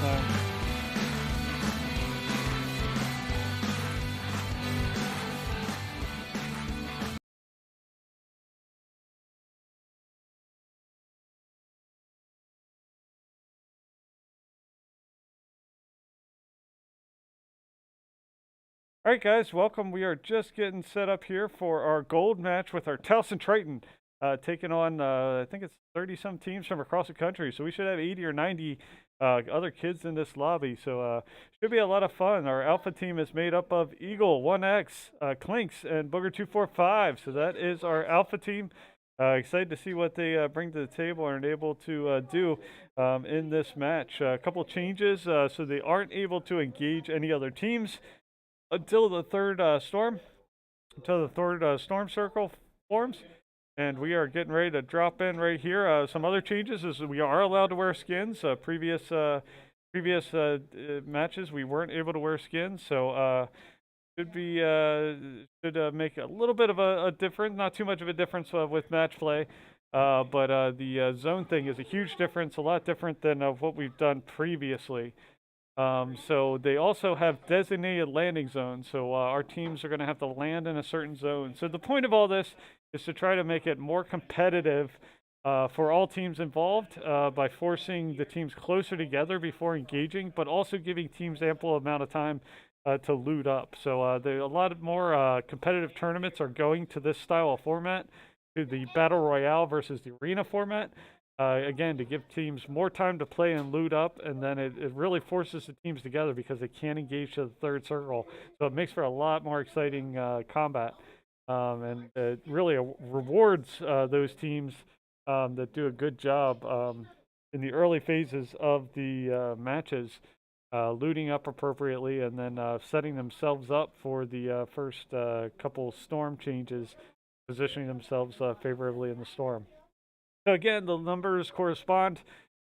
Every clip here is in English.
time. All right, guys, welcome. We are just getting set up here for our gold match with our Towson Triton, taking on, I think it's 30-some teams from across the country. So we should have 80 or 90 other kids in this lobby. So should be a lot of fun. Our alpha team is made up of Eagle, 1X, Clinks, and Booger 245. So that is our alpha team. Excited to see what they bring to the table and are able to do in this match. A couple changes, so they aren't able to engage any other teams until the third storm circle forms, and we are getting ready to drop in right here. Some other changes is we are allowed to wear skins. Previous matches we weren't able to wear skins, so should make a little bit of a difference, not too much of a difference with match play. But the zone thing is a huge difference, a lot different than what we've done previously. So they also have designated landing zones. So our teams are going to have to land in a certain zone. So the point of all this is to try to make it more competitive for all teams involved by forcing the teams closer together before engaging, but also giving teams ample amount of time to loot up. So there a lot of more competitive tournaments are going to this style of format, to the Battle Royale versus the Arena format. Again, to give teams more time to play and loot up, and then it really forces the teams together because they can't engage to the third circle. So it makes for a lot more exciting combat, and it really rewards those teams that do a good job in the early phases of the matches, looting up appropriately, and then setting themselves up for the first couple storm changes, positioning themselves favorably in the storm. So again, the numbers correspond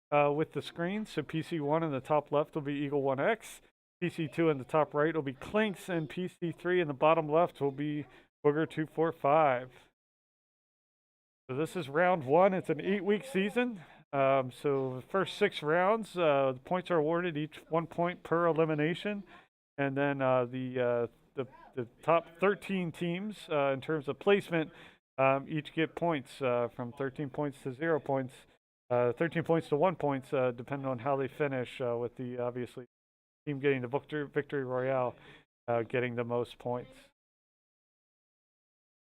with the screen. So PC1 in the top left will be Eagle 1X. PC2 in the top right will be Clinks, and PC3 in the bottom left will be Booger 245. So this is round one. It's an 8-week season. So the first 6 rounds, the points are awarded, each 1 point per elimination. And then the top 13 teams in terms of placement each get points from 13 points to 0 points, 13 points to 1 points, depending on how they finish, with the obviously team getting the victory royale getting the most points.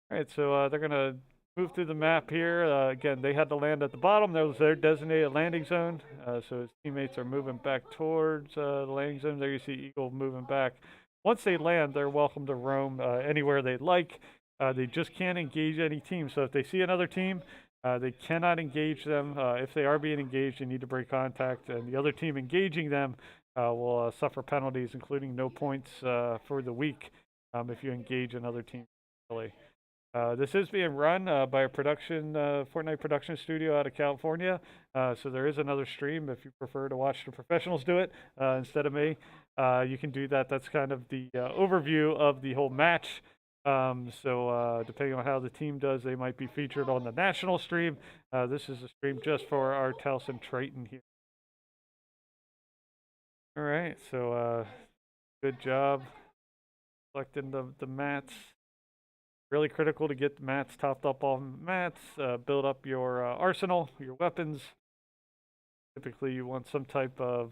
All right, so they're going to move through the map here. Again, they had to land at the bottom. That was their designated landing zone. So his teammates are moving back towards the landing zone. There you see Eagle moving back. Once they land, they're welcome to roam anywhere they'd like. They just can't engage any team. So if they see another team, they cannot engage them. If they are being engaged, they need to break contact, and the other team engaging them will suffer penalties, including no points for the week if you engage another team. This is being run by a Fortnite production studio out of California. So there is another stream if you prefer to watch the professionals do it instead of me. You can do that. That's kind of the overview of the whole match. So depending on how the team does, they might be featured on the national stream. This is a stream just for our Towson Triton here. All right, so good job selecting the mats. Really critical to get the mats topped up on mats, build up your arsenal, your weapons. Typically you want some type of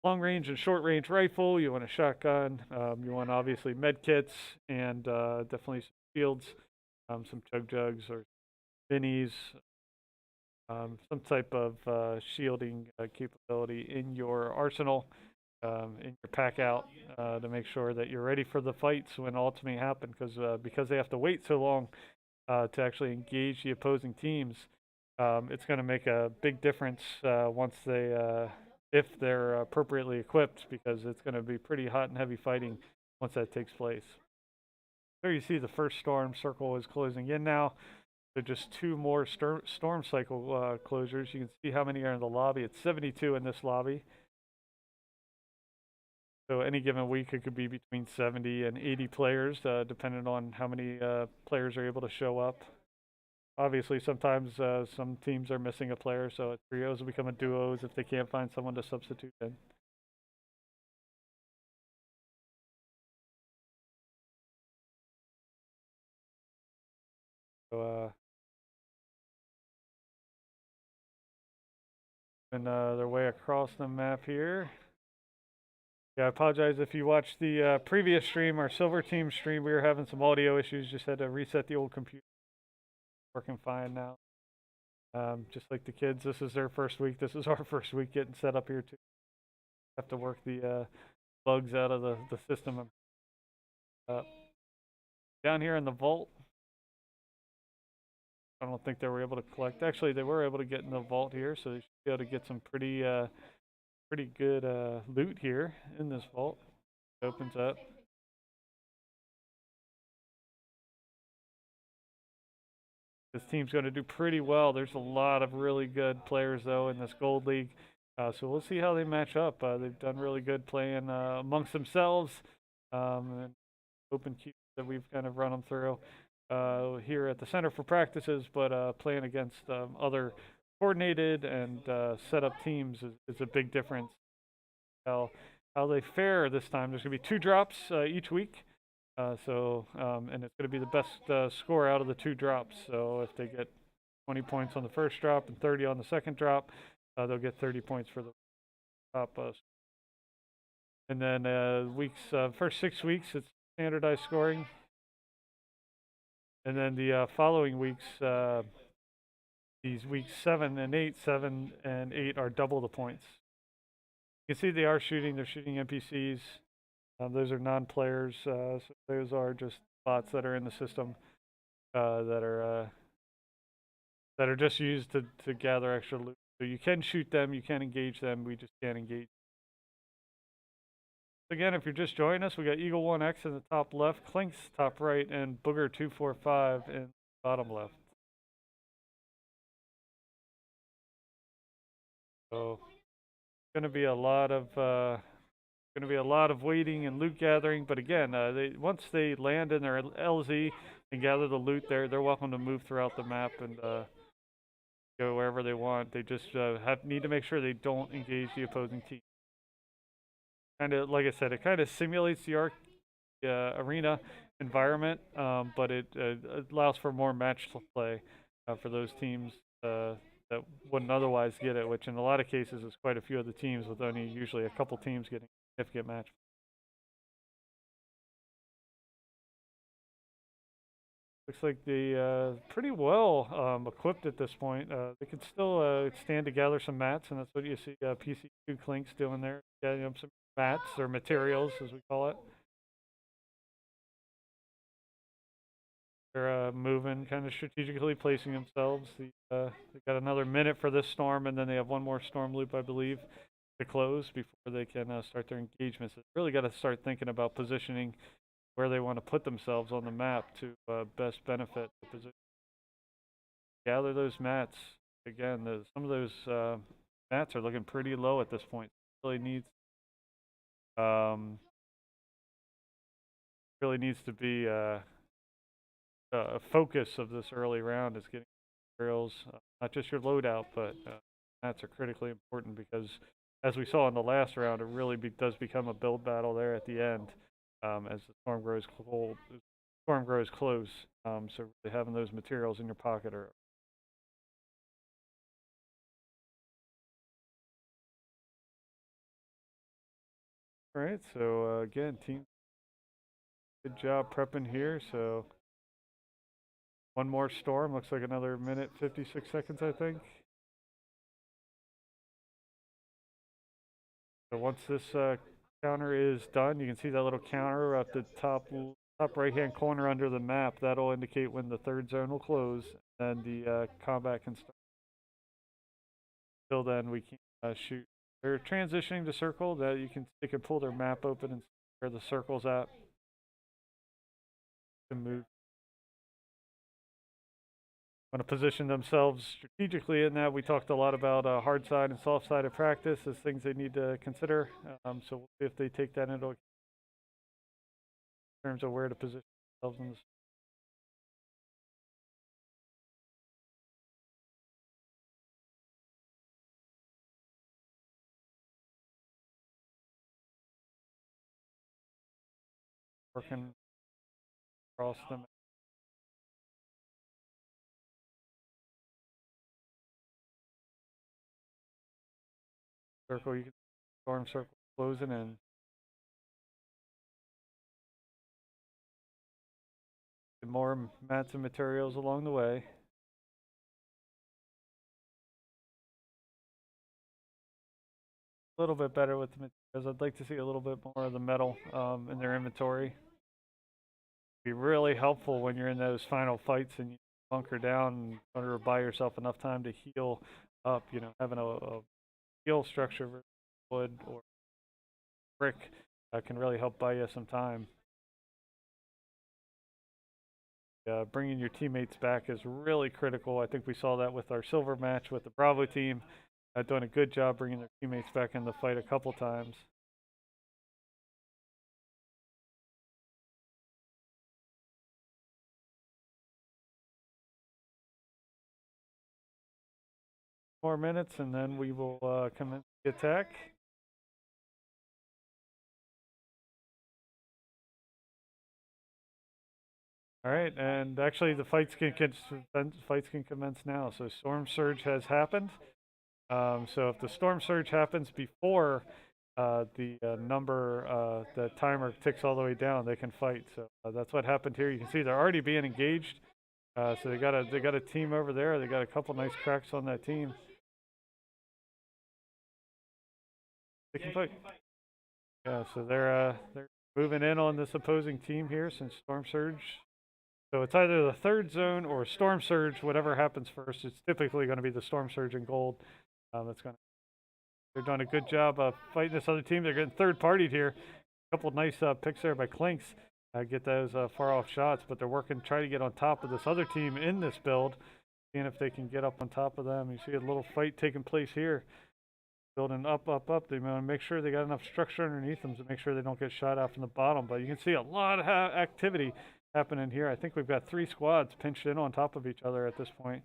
long range and short range rifle. You want a shotgun. You want obviously med kits, and definitely some shields, some chug jugs or minis, some type of shielding capability in your arsenal, in your pack out, to make sure that you're ready for the fights when ultimately happen. Because they have to wait so long to actually engage the opposing teams, it's going to make a big difference once they. If they're appropriately equipped, because it's going to be pretty hot and heavy fighting once that takes place. There you see the first storm circle is closing in now. So just 2 more storm cycle closures. You can see how many are in the lobby. It's 72 in this lobby. So any given week, it could be between 70 and 80 players, depending on how many players are able to show up. obviously sometimes some teams are missing a player, so trios will become a duos if they can't find someone to substitute in. So, and their way across the map here. Yeah, I apologize if you watched the previous stream, our silver team stream. We were having some audio issues. Just had to reset the old computer. Working fine now. Just like the kids, this is their first week. This is our first week getting set up here too. Have to work the bugs out of the system. Uh, Down here in the vault, I don't think they were able to collect. Actually, they were able to get in the vault here, so they should be able to get some pretty good loot here in this vault. It opens up. This team's going to do pretty well. There's a lot of really good players though in this gold league, so we'll see how they match up. They've done really good playing amongst themselves, and open queues that we've kind of run them through here at the center for practices, but playing against other coordinated and set up teams is a big difference. How they fare this time. There's going to be 2 drops each week. And it's going to be the best score out of the 2 drops. So if they get 20 points on the first drop and 30 on the second drop, they'll get 30 points for the top. And then first 6 weeks, it's standardized scoring. And then the following weeks, these weeks 7 and 8, 7 and 8 are double the points. You can see they're shooting NPCs. Those are non-players, so those are just bots that are in the system that are just used to gather extra loot. So you can shoot them, you can engage them, we just can't engage. Again, if you're just joining us, we got Eagle 1X in the top left, Clinks top right, and Booger 245 in bottom left. So it's going to be a lot of waiting and loot gathering, but again, once they land in their LZ and gather the loot, they're welcome to move throughout the map and go wherever they want. They just need to make sure they don't engage the opposing team. Kind of like I said, it kind of simulates the arena environment, but it allows for more match play for those teams that wouldn't otherwise get it, which in a lot of cases is quite a few of the teams, with only usually a couple teams getting a significant match. Looks like they pretty well equipped at this point. They could still stand to gather some mats, and that's what you see PC2 Clinks doing there. Getting some mats or materials, as we call it. They're moving, kind of strategically placing themselves. They got another minute for this storm, and then they have one more storm loop, I believe, to close before they can start their engagements. They really got to start thinking about positioning where they want to put themselves on the map to best benefit the position. Gather those mats. Again, some of those mats are looking pretty low at this point. Um, really needs to be a focus of this early round is getting materials, not just your loadout, but mats are critically important because, as we saw in the last round, it really does become a build battle there at the end as the storm grows cold. Storm grows close, so really having those materials in your pocket are. All right, so again, team, good job prepping here. So one more storm, looks like another minute 56 seconds, I think. So once this counter is done, you can see that little counter at the top right hand corner under the map. That'll indicate when the third zone will close, and the combat can start. Till then, we can shoot. They're transitioning to circle. They can pull their map open and see where the circle's at to move. Want to position themselves strategically in that. We talked a lot about hard side and soft side of practice as things they need to consider. So we'll see if they take that into account in terms of where to position themselves in the working across them. Circle, you can storm circle closing in. And more mats and materials along the way. A little bit better with the materials. I'd like to see a little bit more of the metal in their inventory. Be really helpful when you're in those final fights and you bunker down and want to buy yourself enough time to heal up. You know, having a heal structure with wood or brick can really help buy you some time. Bringing your teammates back is really critical. I think we saw that with our silver match with the Bravo team. Doing a good job bringing their teammates back in the fight a couple times. More minutes and then we will commence the attack. All right, and actually the fights can commence now. So Storm Surge has happened. So if the Storm Surge happens before the timer ticks all the way down, they can fight. So that's what happened here. You can see they're already being engaged. So they got a team over there. They got a couple nice cracks on that team. They can fight. Yeah, so they're moving in on this opposing team here since Storm Surge. So it's either the third zone or Storm Surge. Whatever happens first, it's typically going to be the Storm Surge in gold. They're doing a good job of fighting this other team. They're getting third-partied here. A couple nice picks there by Clinks. Get those far-off shots, but they're working, trying to get on top of this other team in this build, seeing if they can get up on top of them. You see a little fight taking place here. Building up. They want to make sure they got enough structure underneath them to make sure they don't get shot out from the bottom. But you can see a lot of activity happening here. I think we've got 3 squads pinched in on top of each other at this point.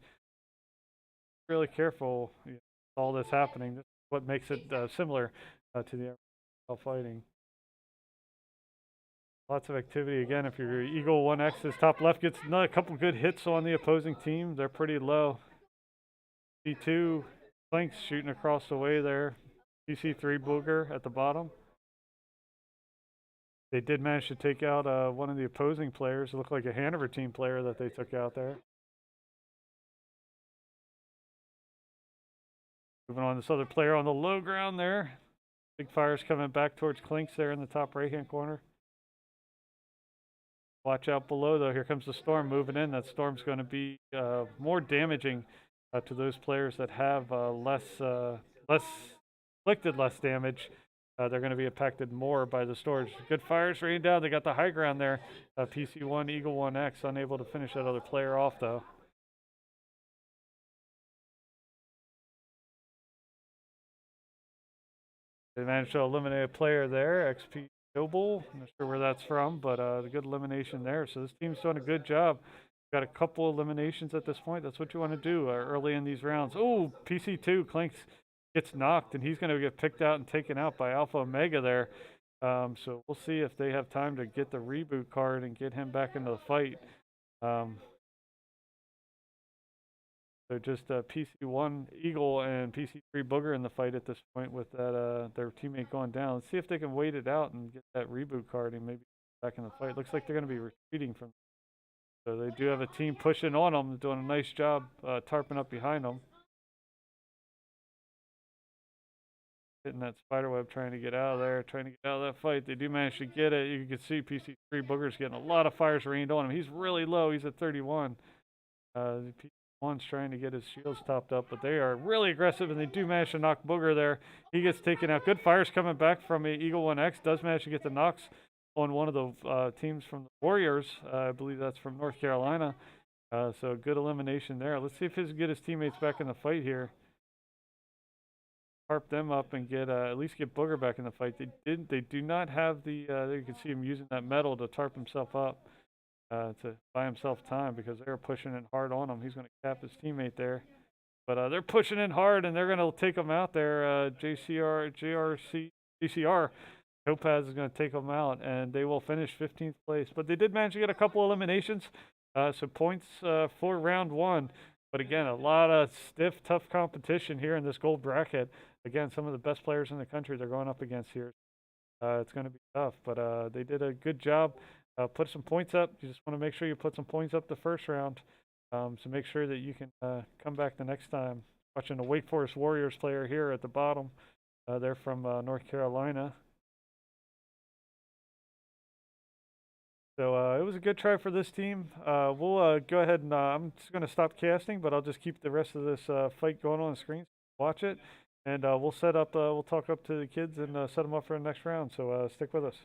Really careful with all this happening. This is what makes it similar to the fighting. Lots of activity again. If your Eagle 1X is top left, gets a couple good hits on the opposing team. They're pretty low. C2 Flanks shooting across the way there. PC3 Booger at the bottom. They did manage to take out one of the opposing players. It looked like a Hanover team player that they took out there. Moving on, this other player on the low ground there. Big fires coming back towards Clinks there in the top right-hand corner. Watch out below, though. Here comes the Storm moving in. That Storm's going to be more damaging to those players that have less inflicted less damage. They're going to be impacted more by the storage. Good fires raining down. They got the high ground there. PC1, Eagle 1X, unable to finish that other player off, though. They managed to eliminate a player there, XP Noble. I'm not sure where that's from, but a good elimination there. So this team's doing a good job. Got a couple eliminations at this point. That's what you want to do early in these rounds. Oh, PC2, Clinks gets knocked, and he's going to get picked out and taken out by Alpha Omega there. So we'll see if they have time to get the reboot card and get him back into the fight. So just PC1 Eagle and PC3 Booger in the fight at this point with that their teammate going down. Let's see if they can wait it out and get that reboot card and maybe back in the fight. Looks like they're going to be retreating from. So they do have a team pushing on them, doing a nice job tarping up behind them. Hitting that spiderweb, trying to get out of there, trying to get out of that fight. They do manage to get it. You can see PC3 Booger's getting a lot of fires rained on him. He's really low. He's at 31. PC1's trying to get his shields topped up, but they are really aggressive, and they do manage to knock Booger there. He gets taken out. Good fires coming back from Eagle 1X. Does manage to get the knocks on one of the teams from the Warriors. I believe that's from North Carolina. So good elimination there. Let's see if he can get his teammates back in the fight here. Harp them up and get at least get Booger back in the fight. They do not have the. There you can see him using that metal to tarp himself up to buy himself time because they're pushing in hard on him. He's going to cap his teammate there, but they're pushing in hard and they're going to take him out there. JCR Topaz is going to take them out, and they will finish 15th place. But they did manage to get a couple eliminations, so points for round one. But again, a lot of stiff, tough competition here in this gold bracket. Again, some of the best players in the country they're going up against here. It's going to be tough, but they did a good job. Put some points up. You just want to make sure you put some points up the first round, so make sure that you can come back the next time. Watching the Wake Forest Warriors player here at the bottom. They're from North Carolina. So it was a good try for this team. We'll go ahead and I'm just going to stop casting, but I'll just keep the rest of this fight going on the screen. Watch it, and we'll set up. We'll talk up to the kids and set them up for the next round. So stick with us.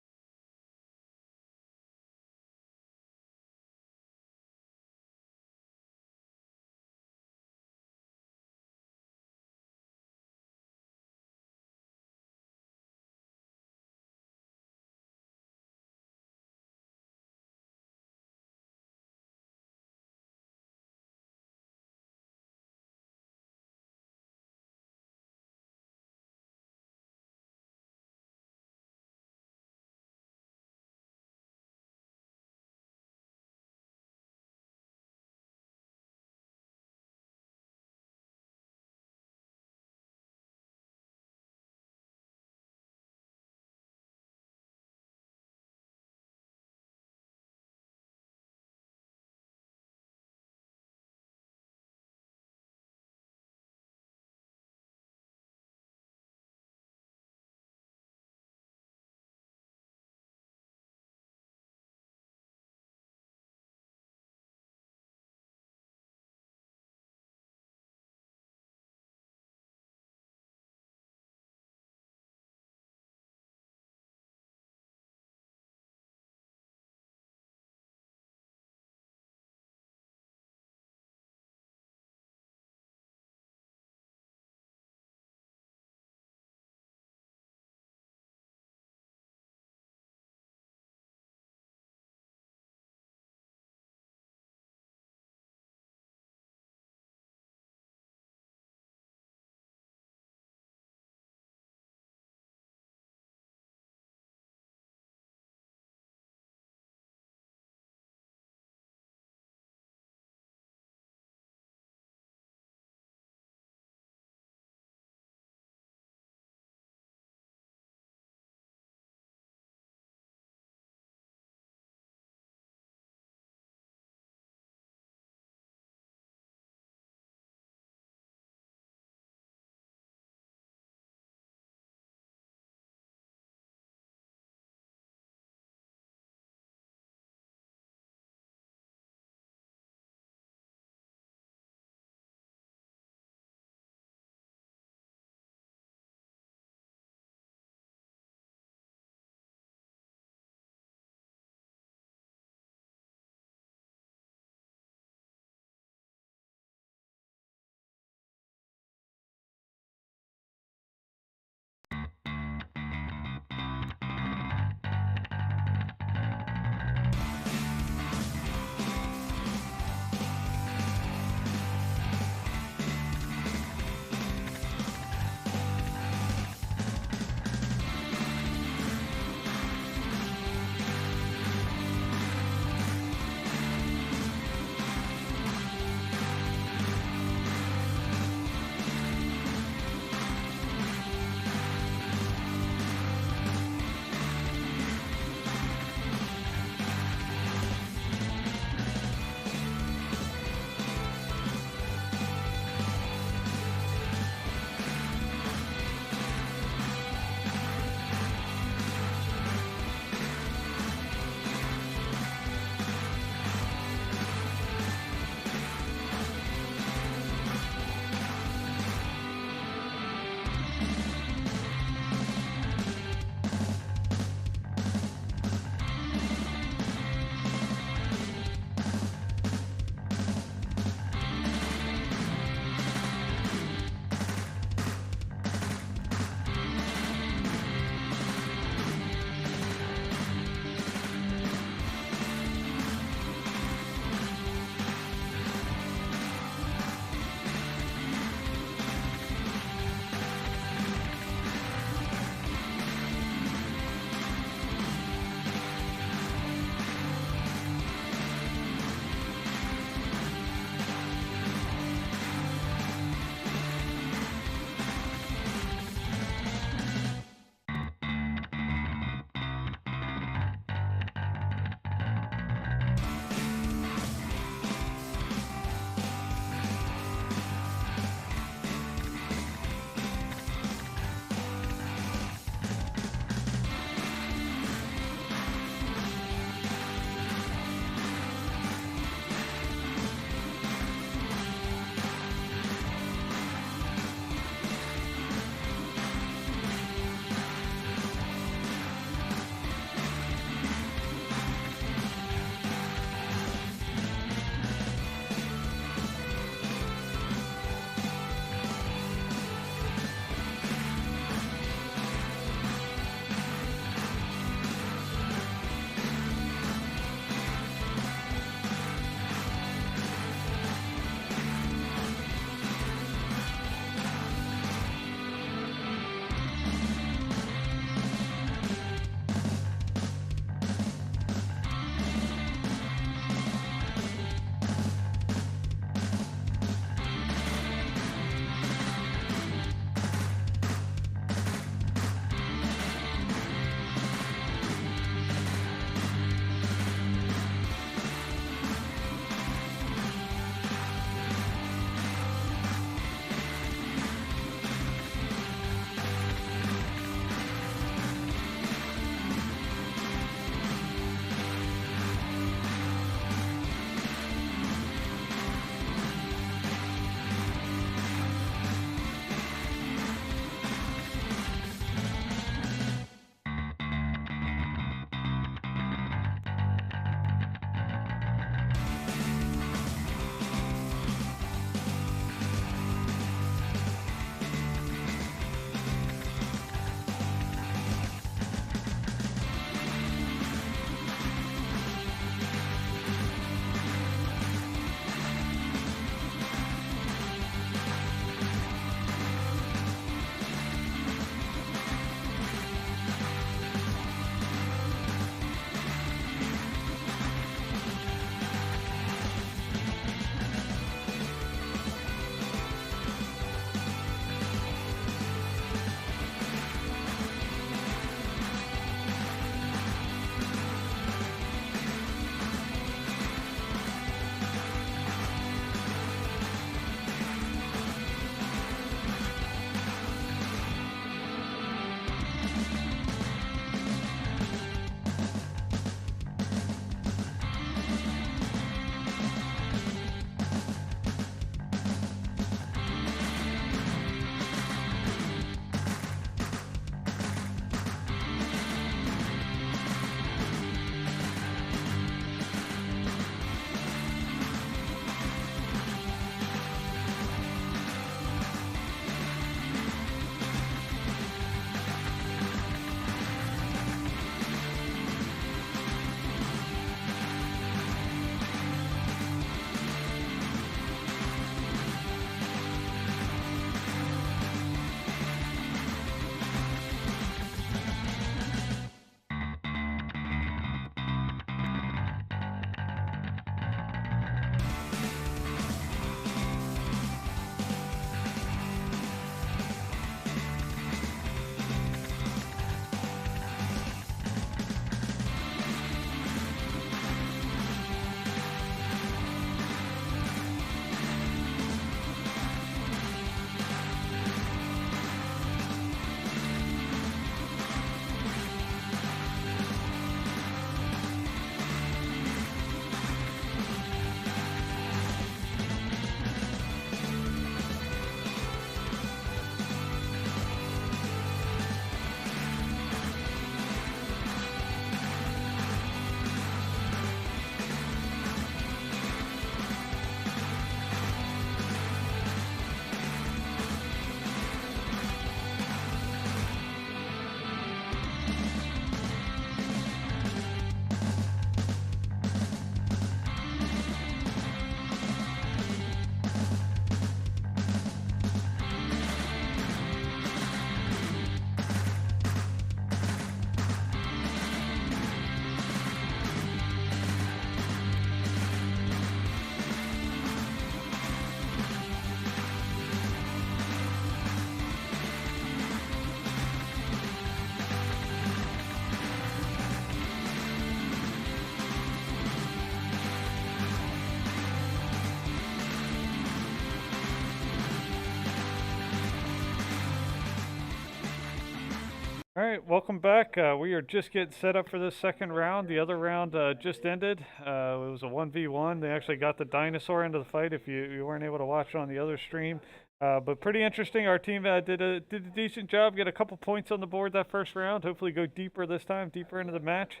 right, welcome back. We are just getting set up for this second round. The other round just ended. It was a 1v1. They actually got the dinosaur into the fight if you weren't able to watch it on the other stream. But pretty interesting. Our team did a decent job, get a couple points on the board that first round. Hopefully go deeper this time, deeper into the match.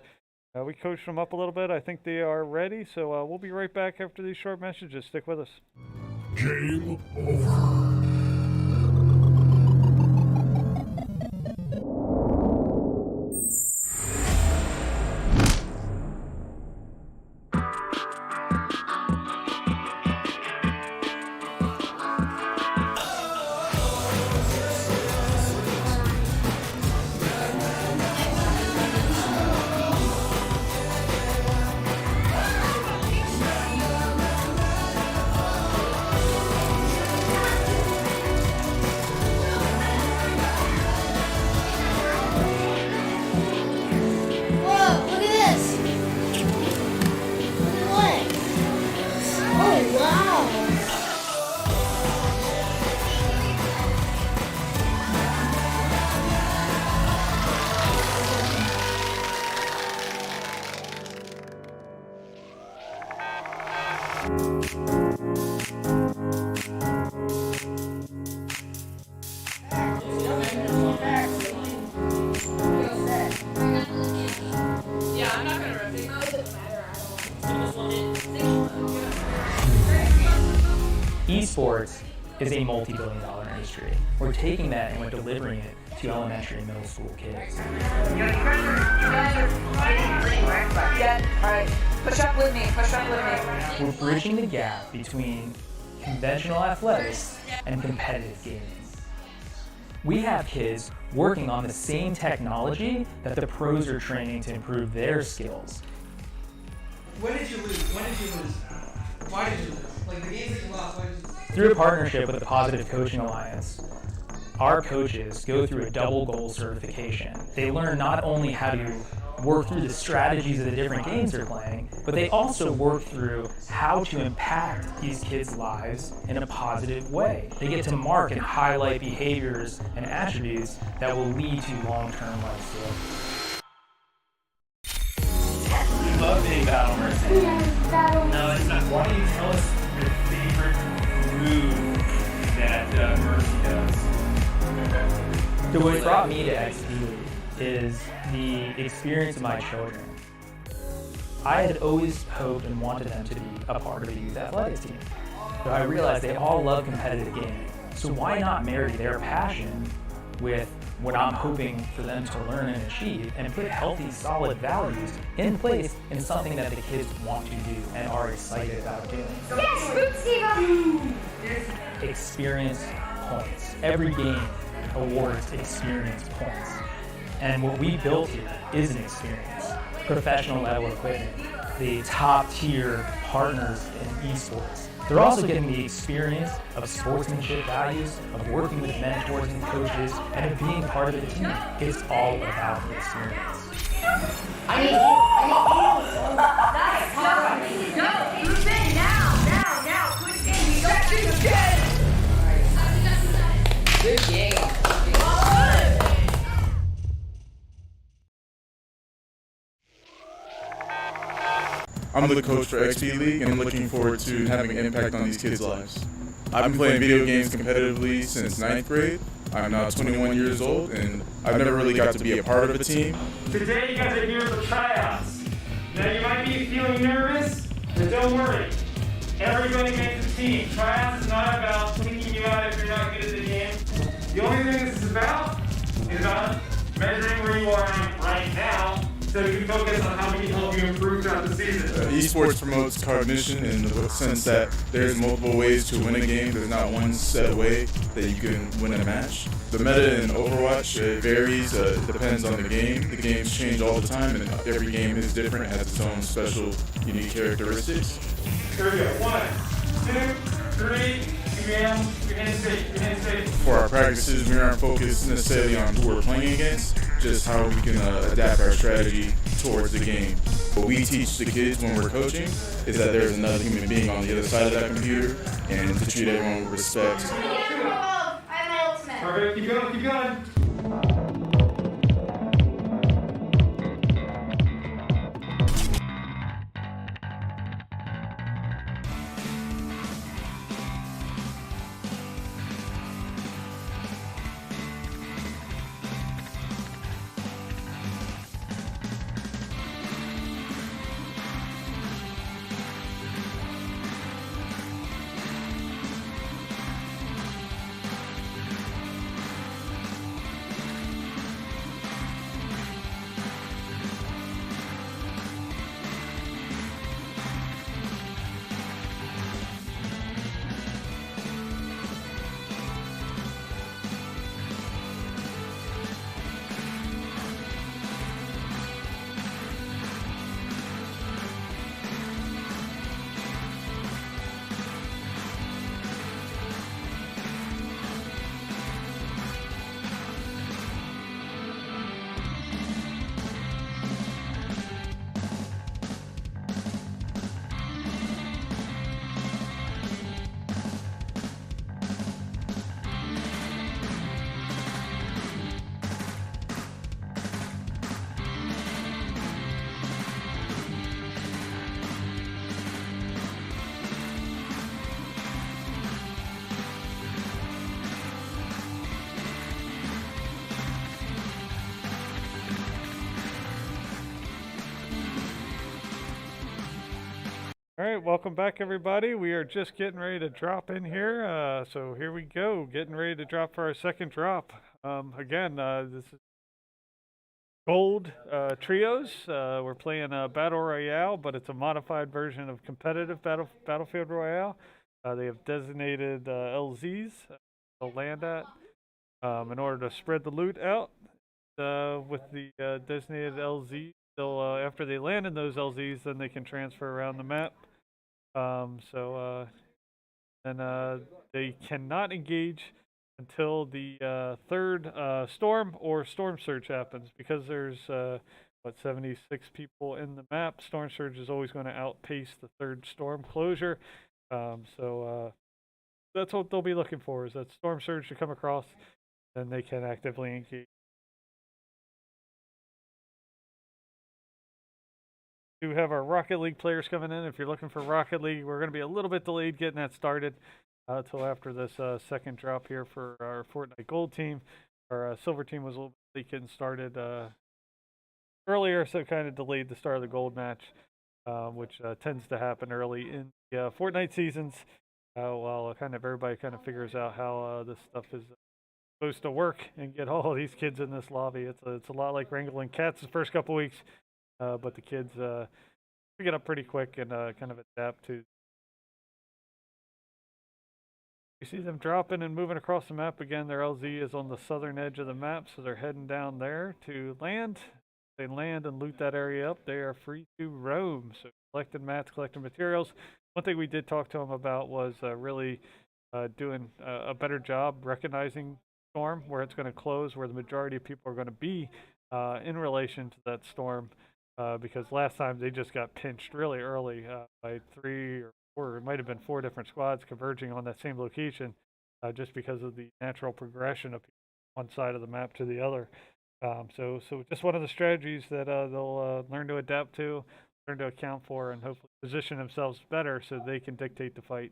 We coached them up a little bit. I think they are ready. So we'll be right back after these short messages. Stick with us. Game over. Esports is a multi-billion-dollar industry. We're taking that and we're delivering it to elementary and middle school kids. Yeah, all right. Push up with me, push up with me. We're bridging the gap between conventional athletics and competitive gaming. We have kids working on the same technology that the pros are training to improve their skills. When did you lose? Why did you lose? Like the games that you lost, why did you lose? Through a partnership with the Positive Coaching Alliance, our coaches go through a double goal certification. They learn not only how to work through the strategies of the different games they're playing, but they also work through how to impact these kids' lives in a positive way. They get to mark and highlight behaviors and attributes that will lead to long-term life skills. We love being Battle Mercy. No, it's not. Why don't you tell us your favorite move that Mercy does? So what brought me to XP is the experience of my children. I had always hoped and wanted them to be a part of a youth athletics team. So I realized they all love competitive gaming. So why not marry their passion with what I'm hoping for them to learn and achieve and put healthy, solid values in place in something that the kids want to do and are excited about doing. Yes, good, Steve! Experience points. Every game awards experience points. And what we built here is an experience. Professional level equipment, the top tier partners in esports. They're also getting the experience of sportsmanship values, of working with mentors and coaches, and of being part of the team. It's all about the experience. Go, move in now, push in, you don't shoot Good game. I'm the coach for XP League and I'm looking forward to having an impact on these kids' lives. I've been playing video games competitively since 9th grade. I'm now 21 years old and I've never really got to be a part of a team. Today you guys are here for tryouts. Now you might be feeling nervous, but don't worry. Everybody makes a team. Tryouts is not about tweaking you out if you're not good at the game. The only thing this is about measuring where you are right now, so you can focus on how we can help you improve throughout the season. Esports promotes cognition in the sense that there's multiple ways to win a game. There's not one set way that you can win a match. The meta in Overwatch, it varies. It depends on the game. The games change all the time, and every game is different, has its own special, unique characteristics. Here we go. 1, 2, 3. For our practices, we aren't focused necessarily on who we're playing against, just how we can adapt our strategy towards the game. What we teach the kids when we're coaching is that there's another human being on the other side of that computer and to treat everyone with respect. I have my ultimate. Perfect, keep going. All right, welcome back, everybody. We are just getting ready to drop in here. So here we go, getting ready to drop for our second drop. Again, this is Gold Trios. We're playing Battle Royale, but it's a modified version of competitive Battlefield Royale. They have designated LZs to land at in order to spread the loot out with the designated LZ. They'll after they land in those LZs, then they can transfer around the map. And they cannot engage until the third storm or storm surge happens, because there's 76 people in the map. Storm surge is always going to outpace the third storm closure. That's what they'll be looking for, is that storm surge to come across, then they can actively engage. We do have our Rocket League players coming in. If you're looking for Rocket League, we're going to be a little bit delayed getting that started until after this second drop here for our Fortnite Gold team. Our Silver team was a little bit late getting started earlier, so it kind of delayed the start of the Gold match, which tends to happen early in the Fortnite seasons, while kind of everybody kind of figures out how this stuff is supposed to work and get all of these kids in this lobby. It's a lot like wrangling cats the first couple weeks. But the kids pick it up pretty quick and kind of adapt to. You see them dropping and moving across the map again. Their LZ is on the southern edge of the map, so they're heading down there to land. They land and loot that area up. They are free to roam. So collecting mats, collecting materials. One thing we did talk to them about was really doing a better job recognizing storm, where it's going to close, where the majority of people are going to be in relation to that storm. Because last time they just got pinched really early by 3 or 4, it might have been 4 different squads converging on that same location, just because of the natural progression of one side of the map to the other. So just one of the strategies that they'll learn to adapt to, learn to account for, and hopefully position themselves better so they can dictate the fight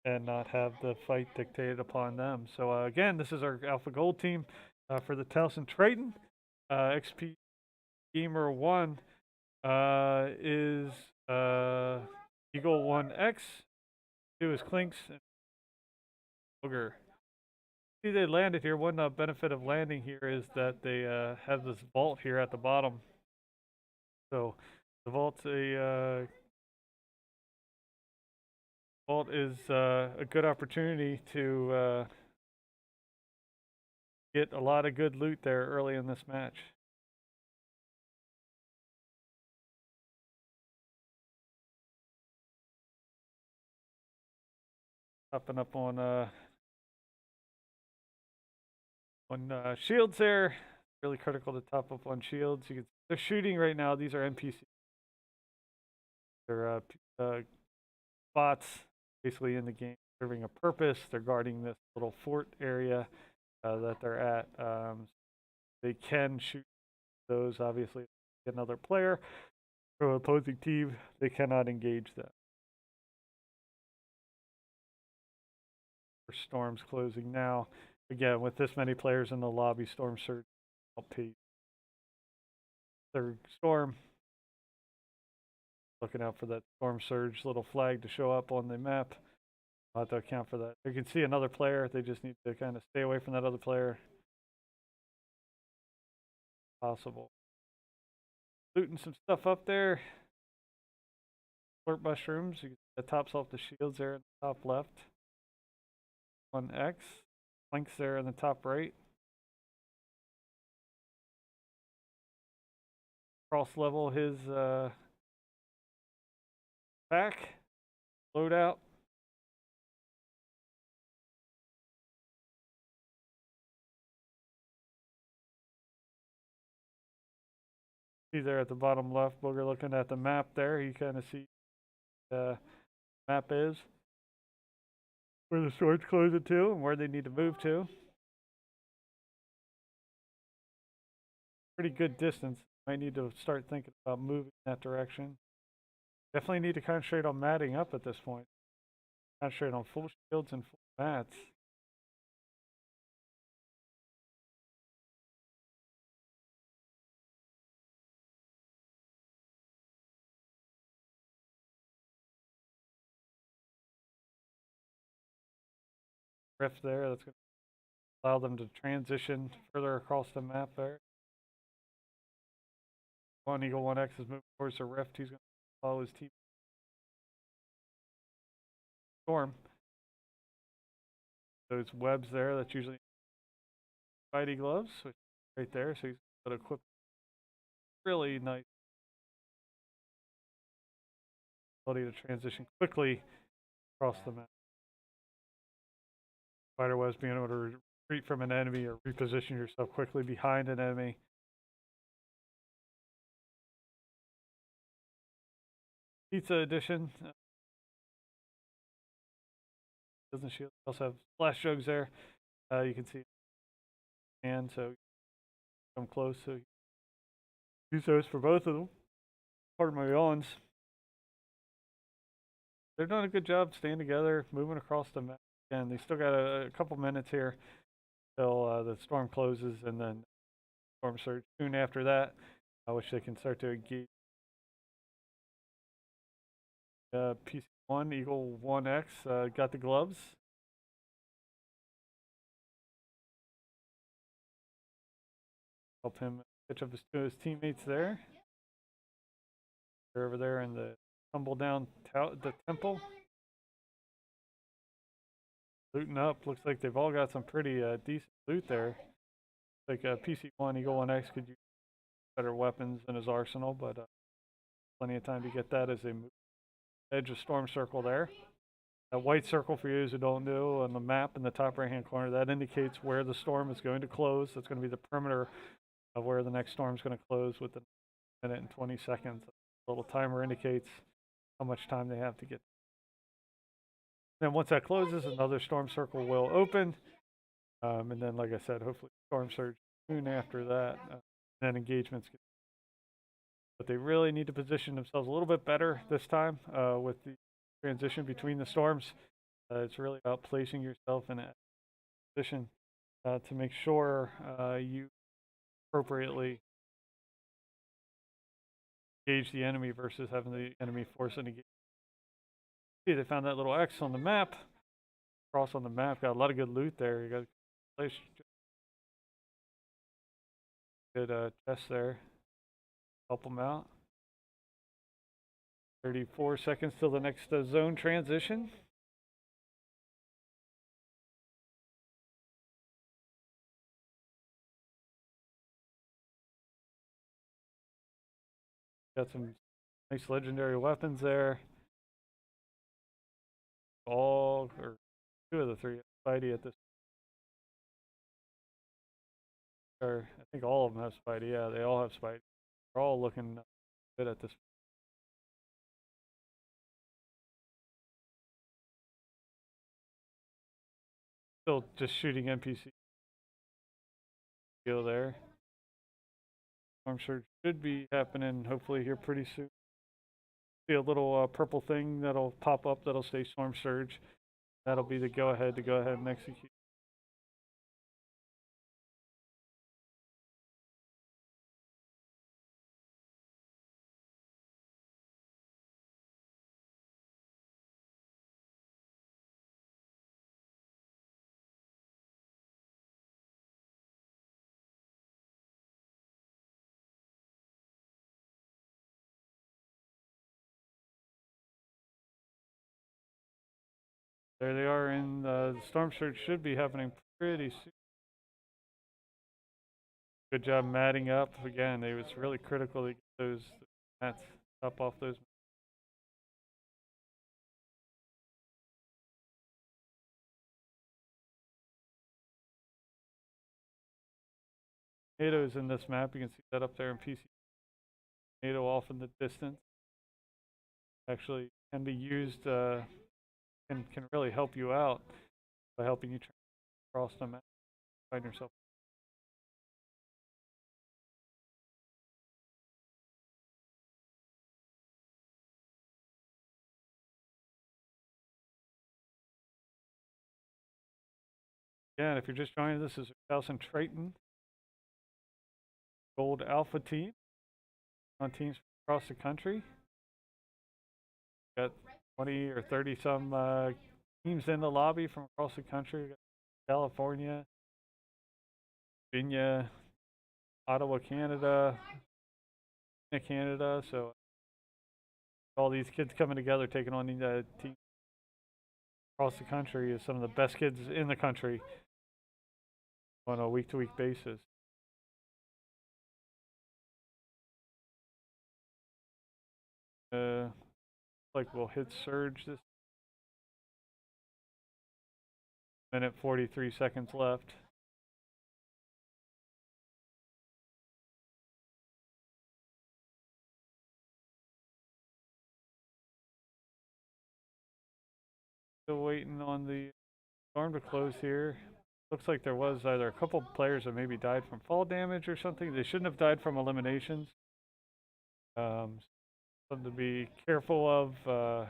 and not have the fight dictated upon them. So again, this is our Alpha Gold team for the Towson Triton. XP Gamer 1 is Eagle 1X, 2 is Clinks, and Ogre. See, they landed here. One benefit of landing here is that they have this vault here at the bottom. So the vault is a good opportunity to get a lot of good loot there early in this match. Popping up on shields there. Really critical to top up on shields. They're shooting right now. These are NPCs. They're bots basically in the game serving a purpose. They're guarding this little fort area that they're at. They can shoot those, obviously. Another player from an opposing team, they cannot engage that. Storm's closing now. Again, with this many players in the lobby, storm surge outpace. Third storm. Looking out for that storm surge little flag to show up on the map. I'll have to account for that. You can see another player. They just need to kind of stay away from that other player. Possible. Looting some stuff up there. Flirt mushrooms. You can see the tops off the shields there in the top left. 1X. Links there in the top right. Cross level his pack. Loadout. See there at the bottom left, Booger looking at the map there. You kind of see the map is. Where the storage closing to and where they need to move to. Pretty good distance. Might need to start thinking about moving in that direction. Definitely need to concentrate on matting up at this point. Concentrate on full shields and full mats. rift there. That's going to allow them to transition further across the map there. Eagle 1X is moving towards the rift. He's going to follow his team. Storm. Those webs there, that's usually Spidey gloves, which right there. So he's got to equip really nice ability to transition quickly across the map. Spider webs being able to retreat from an enemy or reposition yourself quickly behind an enemy. Pizza edition. Doesn't shield. Also have splash jugs there. You can see, and so come close. So use those for both of them. Pardon my yawns. They're doing a good job staying together, moving across the map. And they still got a couple minutes here till the storm closes, and then storm surge soon after that, which they can start to engage. PC1 Eagle 1X got the gloves. Help him catch up to his teammates there. They're over there in the tumble down the temple. Looting up. Looks like they've all got some pretty decent loot there. Like PC1 Eagle 1X could use better weapons in his arsenal, but plenty of time to get that as they move. Edge of storm circle there. That white circle, for you who don't know, on the map in the top right hand corner, that indicates where the storm is going to close. That's going to be the perimeter of where the next storm is going to close within a minute and 20 seconds. The little timer indicates how much time they have to get. Then once that closes, another storm circle will open. And then, like I said, hopefully storm surge soon after that. Then engagements get. But they really need to position themselves a little bit better this time with the transition between the storms. It's really about placing yourself in a position to make sure you appropriately engage the enemy versus having the enemy force an engagement. See, they found that little X on the map. Cross on the map. Got a lot of good loot there. You got a place. Good chest there. Help them out. 34 seconds till the next zone transition. Got some nice legendary weapons there. All, or two of the three, Spidey at this. Or I think all of them have Spidey. Yeah, they all have Spidey. They're all looking good at this. Still just shooting NPC. Go there. Storm surge should be happening hopefully here pretty soon. See a little purple thing that'll pop up that'll say storm surge. That'll be the go ahead and execute. There they are in the storm surge should be happening pretty soon. Good job matting up. Again, it was really critical to get those mats up off those. Tornadoes in this map. You can see that up there in PC. Tornado off in the distance. Actually can be used, can really help you out by helping you cross the map. Find yourself. Again, if you're just joining, this is Towson Triton Gold Alpha team on teams across the country. Got 20 or 30 some teams in the lobby from across the country. California, Virginia, Ottawa, Canada. So all these kids coming together, taking on the team across the country is some of the best kids in the country on a week-to-week basis. Like we'll hit surge this minute, 43 seconds left. Still waiting on the storm to close here. Looks like there was either a couple players that maybe died from fall damage or something. They shouldn't have died from eliminations. Something to be careful of.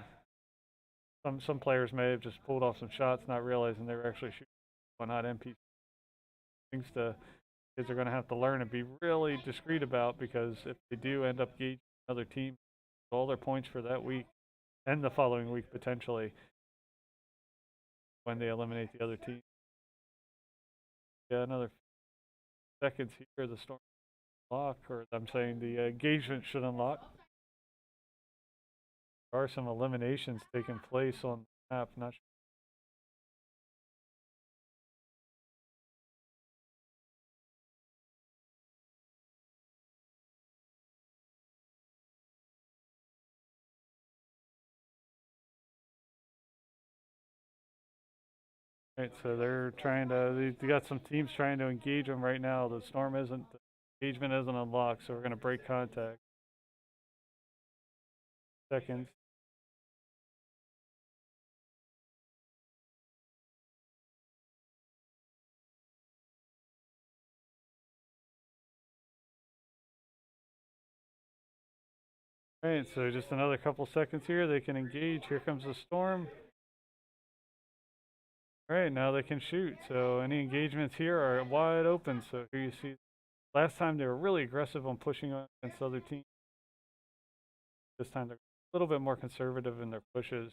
Some players may have just pulled off some shots, not realizing they were actually shooting, well, not MP. Things the kids are going to have to learn and be really discreet about, because if they do end up gauging another team, all their points for that week and the following week potentially when they eliminate the other team. Yeah, another seconds here. The storm unlock, or I'm saying the engagement should unlock. There are some eliminations taking place on the map. Not sure. Right, so they're trying to. They got some teams trying to engage them right now. The storm isn't. The engagement isn't unlocked, so we're going to break contact. Seconds. Right, so just another couple seconds here. They can engage. Here comes the storm. All right, now they can shoot. So any engagements here are wide open. So here you see, last time they were really aggressive on pushing against other teams. This time they're a little bit more conservative in their pushes.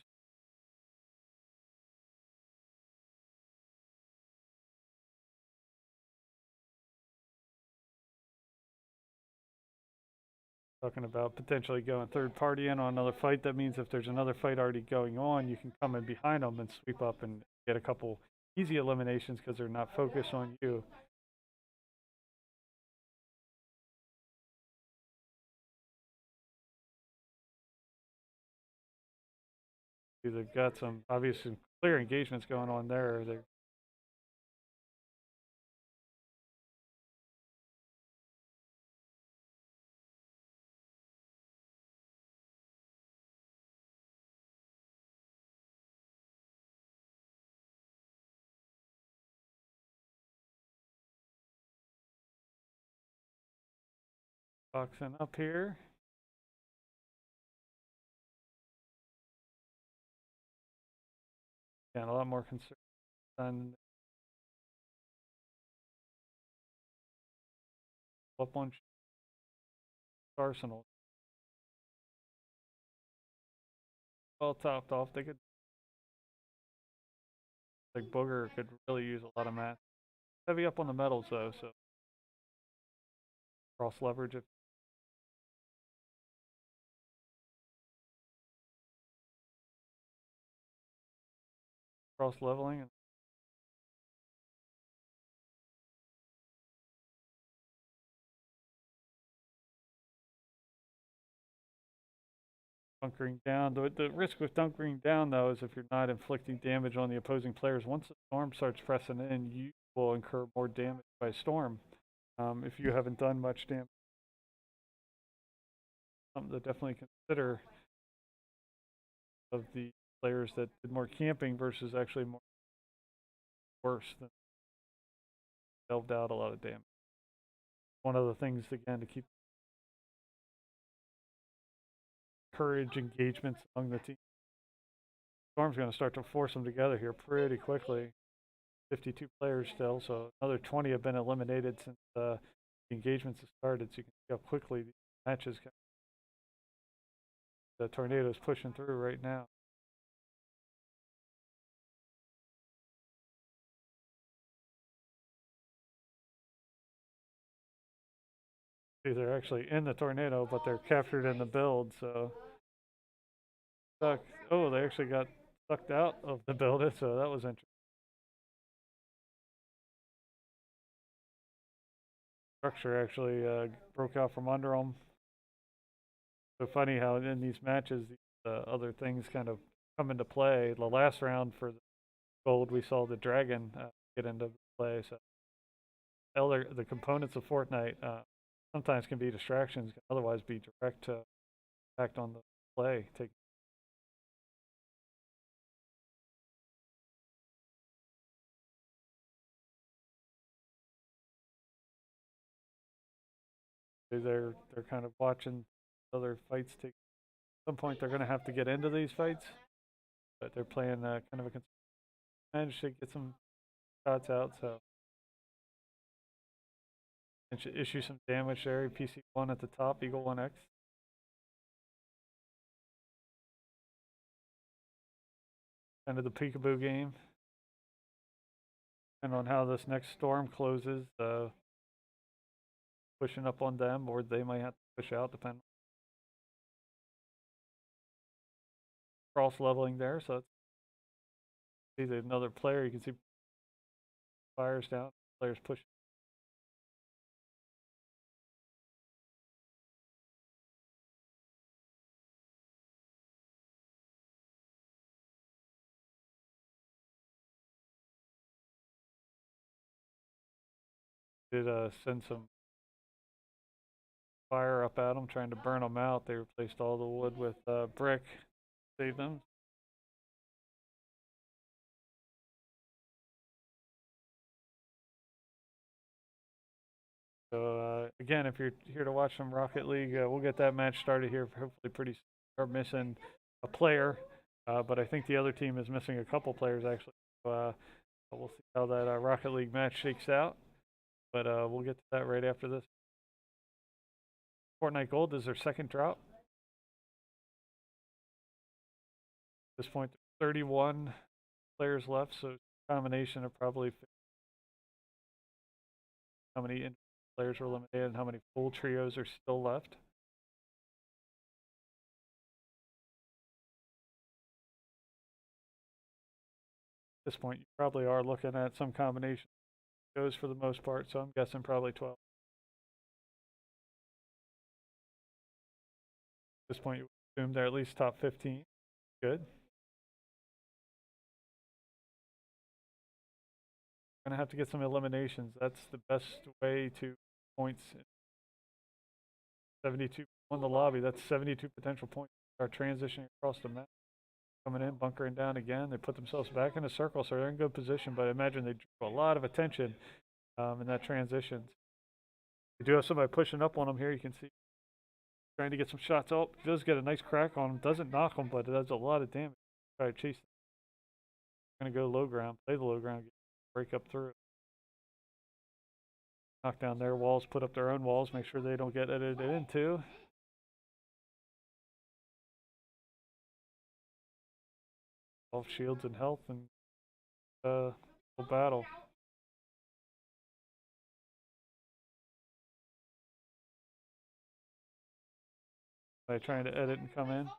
Talking about potentially going third party in on another fight. That means if there's another fight already going on, you can come in behind them and sweep up and get a couple easy eliminations because they're not focused on you. They've got some obviously clear engagements going on there. They're boxing up here. And a lot more concern on up on Arsenal. Well topped off. They could, like Booger could really use a lot of mats. Heavy up on the metals though, so cross leverage if cross leveling. And bunkering down. The risk with bunkering down though is if you're not inflicting damage on the opposing players, once the storm starts pressing in, you will incur more damage by storm. If you haven't done much damage. Something to definitely consider of the players that did more camping versus actually more worse than delved out a lot of damage. One of the things again to keep encourage engagements among the team. Storm's going to start to force them together here pretty quickly. 52 players still, so another 20 have been eliminated since the engagements have started. So you can see how quickly the matches go. The tornado's pushing through right now. See, they're actually in the tornado, but they're captured in the build, so. Oh, they actually got sucked out of the build, so that was interesting. Structure actually broke out from under them. So funny how in these matches, other things kind of come into play. The last round for the gold, we saw the dragon get into play. So the components of Fortnite sometimes can be distractions, can otherwise be direct impact on the play. They're kind of watching other fights take. At some point, they're going to have to get into these fights, but they're playing kind of a managed to get some shots out. So and should issue some damage there. PC1 at the top, Eagle 1X. Kind of the peekaboo game. And on how this next storm closes, pushing up on them, or they might have to push out, depending. Cross leveling there, so see another player. You can see fires down, players push. Did send some fire up at them, trying to burn them out. They replaced all the wood with brick, save them. So again, if you're here to watch some Rocket League, we'll get that match started here hopefully pretty soon. We're missing a player, but I think the other team is missing a couple players actually. So, we'll see how that Rocket League match shakes out. But we'll get to that right after this. Fortnite Gold is their second drop. At this point, 31 players left, so it's a combination of probably how many players were eliminated and how many full trios are still left. At this point, you probably are looking at some combination goes for the most part, so I'm guessing probably 12. At this point, you assume they're at least top 15. Good. Gonna have to get some eliminations. That's the best way to points. 72 on the lobby. That's 72 potential points. Are transitioning across the map. Coming in, bunkering down again. They put themselves back in a circle, so they're in good position. But I imagine they drew a lot of attention in that transition. We do have somebody pushing up on them here. You can see trying to get some shots. Oh, does get a nice crack on him. Doesn't knock him, but it does a lot of damage. Try to chase them. Going to go low ground. Play the low ground. Break up through. Knock down their walls. Put up their own walls. Make sure they don't get edited into. Off shields and health and battle. By trying to edit and come in.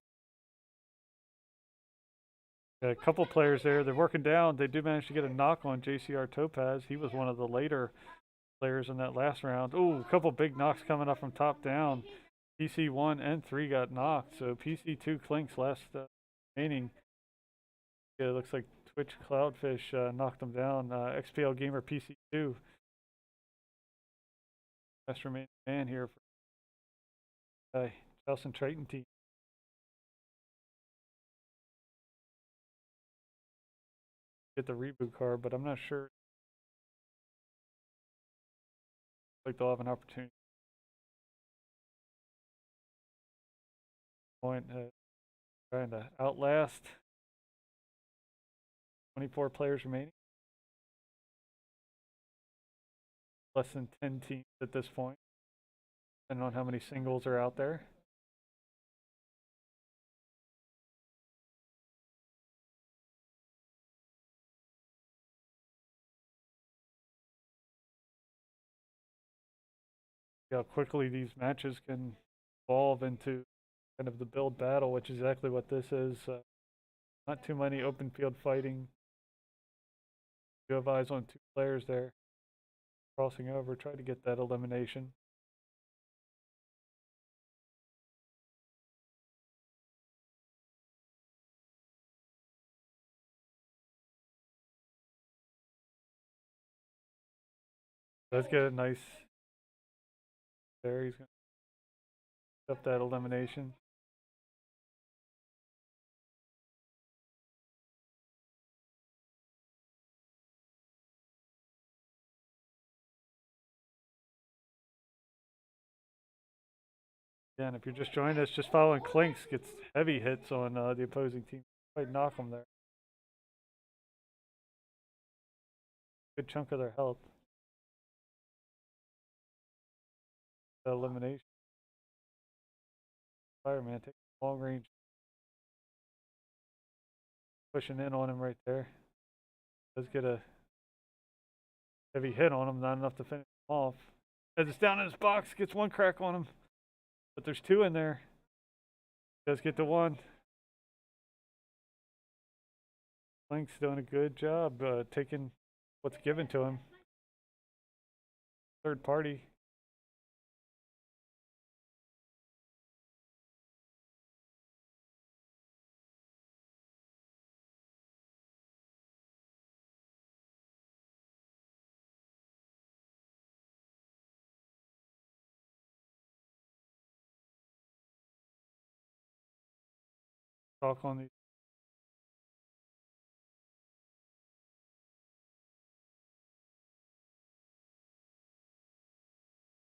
Got a couple players there. They're working down. They do manage to get a knock on JCR Topaz. He was one of the later players in that last round. Oh, a couple big knocks coming up from top down. PC1 and 3 got knocked. So PC2 Clinks last remaining. Yeah, it looks like Twitch Cloudfish knocked them down. XPL Gamer PC2. Best remaining man here for Towson Triton team. Get the reboot card, but I'm not sure. Like they'll have an opportunity. Point trying to outlast. 24 players remaining. Less than 10 teams at this point, depending on how many singles are out there. how quickly these matches can evolve into kind of the build battle, which is exactly what this is. Not too many open field fighting. You have eyes on 2 players there crossing over, try to get that elimination. Let's get a nice there. He's going to up that elimination. Yeah, and if you're just joining us, just following Clinks gets heavy hits on the opposing team. Quite knock them there. Good chunk of their health. The elimination. Fireman taking long range. Pushing in on him right there. Does get a heavy hit on him, not enough to finish him off. As it's down in his box, gets 1 crack on him. But there's 2 in there. Does get the 1. Link's doing a good job taking what's given to him. Third party. Talk on the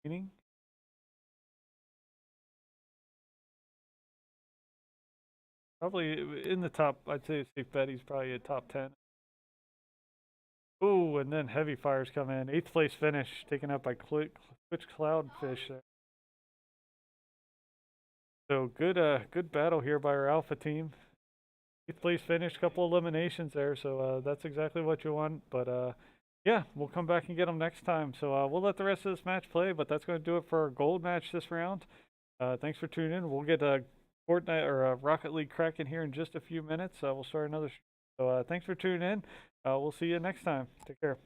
meaning. Probably in the top, I'd say safe bet he's probably a top 10. Ooh, and then heavy fires come in. 8th place finish, taken out by Twitch Cloudfish there. So good battle here by our alpha team. 8th place finish, couple eliminations there, so that's exactly what you want. But yeah, we'll come back and get them next time. So we'll let the rest of this match play, but that's going to do it for our gold match this round. Thanks for tuning in. We'll get Fortnite or Rocket League cracking here in just a few minutes. We'll start another. So thanks for tuning in. We'll see you next time. Take care.